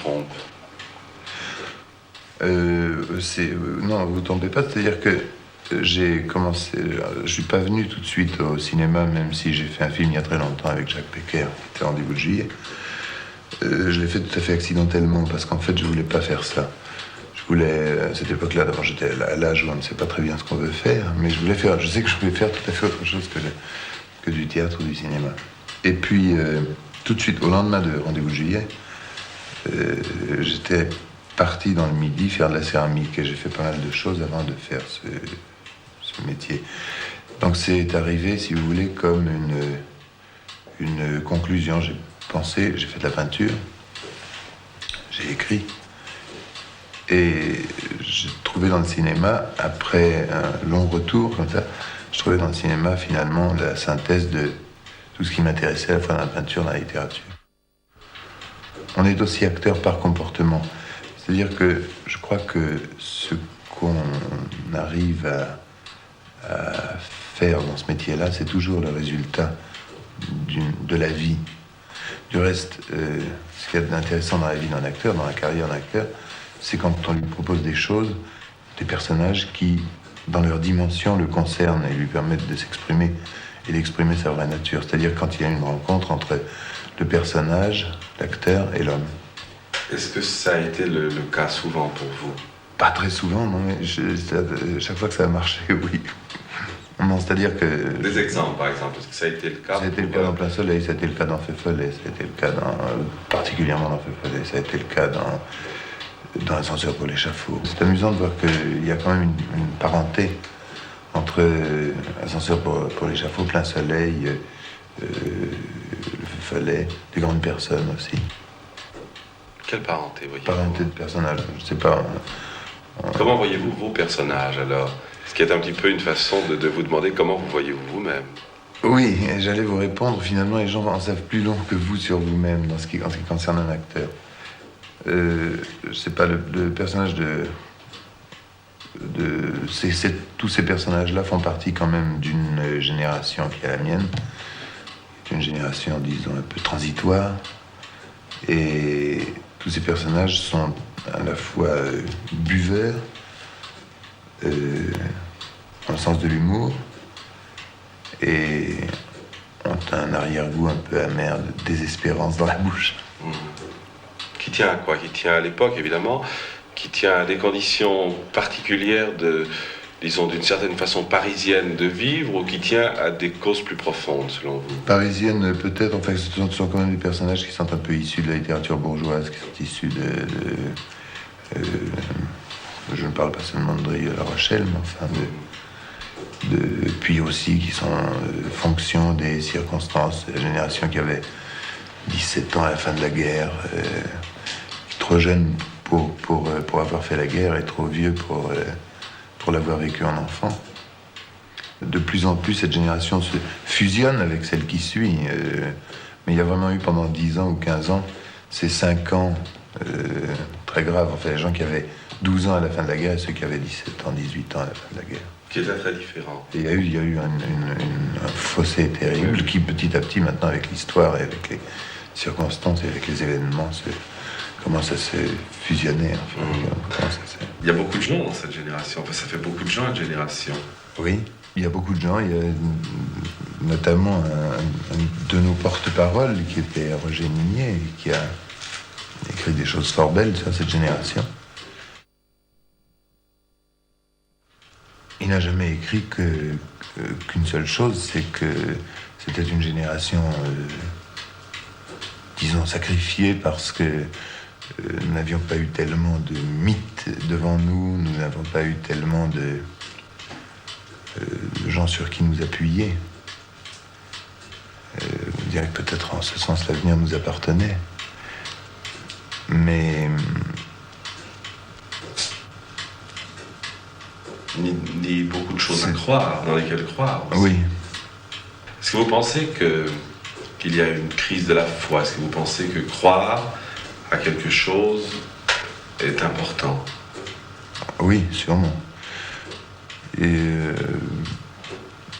trompe? Non, vous ne trompez pas, c'est-à-dire que j'ai commencé... Je ne suis pas venu tout de suite au cinéma, même si j'ai fait un film il y a très longtemps avec Jacques Becker, qui était Rendez-vous de juillet. Je l'ai fait tout à fait accidentellement, parce qu'en fait, je ne voulais pas faire ça. Je voulais, à cette époque-là, d'abord j'étais à l'âge où on ne sait pas très bien ce qu'on veut faire, mais je sais que je voulais faire tout à fait autre chose que du théâtre ou du cinéma. Et puis, tout de suite, au lendemain de Rendez-vous de juillet, j'étais parti dans le Midi faire de la céramique, et j'ai fait pas mal de choses avant de faire ce métier. Donc c'est arrivé, si vous voulez, comme une conclusion. J'ai pensé, j'ai fait de la peinture, j'ai écrit, et j'ai trouvé dans le cinéma, après un long retour comme ça, je trouvais dans le cinéma finalement la synthèse de tout ce qui m'intéressait à la fois dans la peinture et dans la littérature. On est aussi acteur par comportement. C'est-à-dire que je crois que ce qu'on arrive à faire dans ce métier-là, c'est toujours le résultat de la vie. Du reste, ce qu'il y a d'intéressant dans la vie d'un acteur, dans la carrière d'un acteur, c'est quand on lui propose des choses, des personnages qui, dans leur dimension, le concernent et lui permettent de s'exprimer et d'exprimer sa vraie nature. C'est-à-dire quand il y a une rencontre entre le personnage, l'acteur et l'homme. Est-ce que ça a été le cas souvent pour vous? Pas très souvent, non, mais chaque fois que ça a marché, oui. Non, c'est-à-dire que... Des exemples, par exemple, est-ce que ça a été le cas? Ça a été le cas dans Plein Soleil, ça a été le cas dans Feu Follet, ça a été le cas particulièrement dans Feu Follet, ça a été le cas dans Ascenseur pour l'échafaud. C'est amusant de voir qu'il y a quand même une parenté entre Ascenseur pour l'échafaud, Plein Soleil, le Feu Follet, des grandes personnes aussi. Quelle parenté voyez-vous? Parenté de personnages, je sais pas. Comment voyez-vous vos personnages alors? Ce qui est un petit peu une façon de vous demander comment vous voyez-vous vous-même. Oui, et j'allais vous répondre, finalement les gens en savent plus long que vous sur vous-même en ce qui concerne un acteur. Je sais pas, le personnage tous ces personnages-là font partie quand même d'une génération qui est la mienne, une génération, disons, un peu transitoire, et tous ces personnages sont à la fois buveurs, dans le sens de l'humour, et ont un arrière-goût un peu amer de désespérance dans la bouche. Qui tient à quoi? Qui tient à l'époque, évidemment, qui tient à des conditions particulières disons, d'une certaine façon parisienne de vivre, ou qui tient à des causes plus profondes, selon vous? Parisienne, peut-être. Enfin, ce sont quand même des personnages qui sont un peu issus de la littérature bourgeoise, qui sont issus je ne parle pas seulement de Drieux La Rochelle, mais enfin puis aussi qui sont fonction des circonstances, de la génération qui avait 17 ans à la fin de la guerre, trop jeune pour avoir fait la guerre et trop vieux pour l'avoir vécu en enfant. De plus en plus, cette génération se fusionne avec celle qui suit. Mais il y a vraiment eu pendant 10 ans ou 15 ans, ces 5 ans très graves. Enfin, les gens qui avaient 12 ans à la fin de la guerre et ceux qui avaient 17 ans, 18 ans à la fin de la guerre. Qui était très différent. Et il y a eu un fossé terrible qui, petit à petit, maintenant, avec l'histoire et avec les circonstances et avec les événements, commence à se fusionner. Enfin, Il y a beaucoup de gens dans cette génération. Enfin, ça fait beaucoup de gens, une génération. Oui, il y a beaucoup de gens. Il y a notamment un de nos porte-paroles qui était Roger Mignet, qui a écrit des choses fort belles sur cette génération. Il n'a jamais écrit qu'une seule chose, c'est que c'était une génération, disons, sacrifiée parce que nous n'avions pas eu tellement de mythes devant nous, nous n'avons pas eu tellement de gens sur qui nous appuyer. Je dirais que peut-être en ce sens l'avenir nous appartenait. Mais... Ni beaucoup de choses à croire, dans lesquelles croire aussi. Oui. Est-ce que vous pensez qu'il y a une crise de la foi? Est-ce que vous pensez que croire à quelque chose est important? Oui, sûrement. Et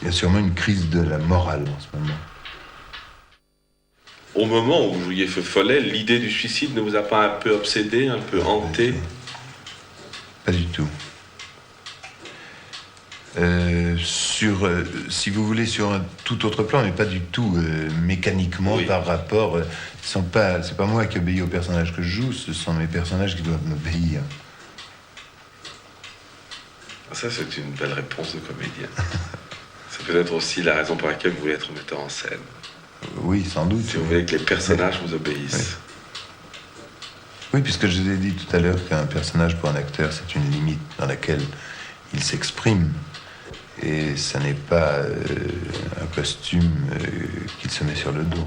il y a sûrement une crise de la morale en ce moment. au moment où vous jouiez Feu Follet, l'idée du suicide ne vous a pas un peu obsédé, un peu hanté? Pas du tout. Si vous voulez, sur un tout autre plan, mais pas du tout mécaniquement Oui. par rapport. C'est pas moi qui obéis aux personnages que je joue, ce sont mes personnages qui doivent m'obéir. Ça, c'est une belle réponse de comédien. C'est peut-être aussi la raison pour laquelle vous voulez être metteur en scène. Oui, sans doute. Si vous voulez que les personnages vous obéissent. Oui, puisque je vous ai dit tout à l'heure qu'un personnage pour un acteur, c'est une limite dans laquelle il s'exprime. Et ça n'est pas un costume qu'il se met sur le dos.